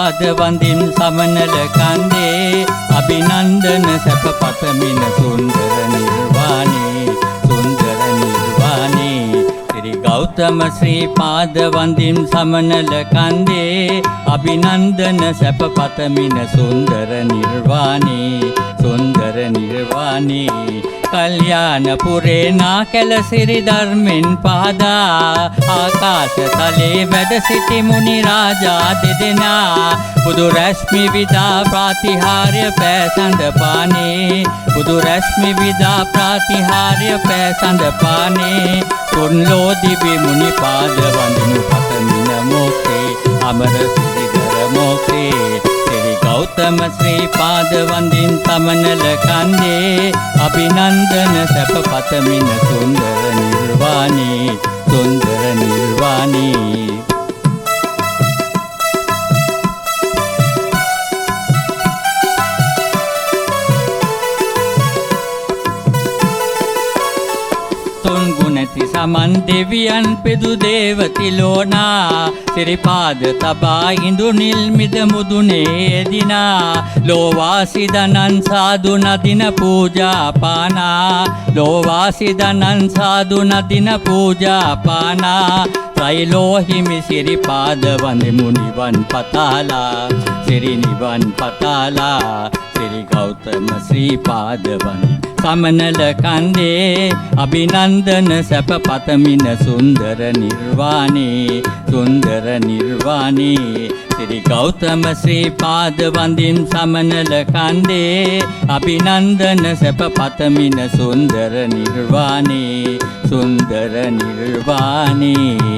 පාද වඳින් සමනල කන්දේ අභිනන්දන සැප පතමින සුන්දර නිර්වාණේ සුන්දර නිර්වාණේ ශ්‍රී ගෞතම ශ්‍රී පාද වඳින් සමනල කන්දේ අභිනන්දන සැප පතමින සුන්දර නිර්වාණේ සුන්දර නිර්වාණේ කල්යාණ පුරේ නාකැල සිරි ධර්මෙන් පහදා ආකාශ තලේ වැඩ සිටි මුනි රාජා දෙදෙනා බුදු රශ්මි විදා ප්‍රාතිහාර්ය පෑසඳ පානේ බුදු රශ්මි විදා ප්‍රාතිහාර්ය පෑසඳ පානේ තුන්ලෝ දිවි මුනි පාද වඳිනු පතමින මොක්ඛේ අමර සිරිධර මොක්ඛේ ශ්‍රී ගෞතම ශ්‍රී පාද වඳින් සමනල කන්දේ අභිනන්දන සැප පතමින සුන්දර නිර්වාණේ සුන්දර නිර්වාණේ සමන් දෙවියන් පෙදු දේවති ලෝනා සිරිපාද තබා ඉඳු නිල්මිද මුදුනේ දිනා ලෝවාසි දනන් සාදු නදින පූජා පානා ලෝවාසි දනන් සාදු නදින පූජා පානා ත්‍රිලෝහිමි සිරිපාද වඳෙමු නිවන් පතාලා සිරි නිවන් පතාලා ශ්‍රී ගෞතම ශ්‍රී පාද වඳින් සමනල කන්දේ අභිනන්දන සැප පතමින සුන්දර නිර්වාණේ සුන්දර නිර්වාණේ ශ්‍රී ගෞතම ශ්‍රී පාද වඳින් සමනල කන්දේ අභිනන්දන සැප පතමින සුන්දර නිර්වාණේ සුන්දර නිර්වාණේ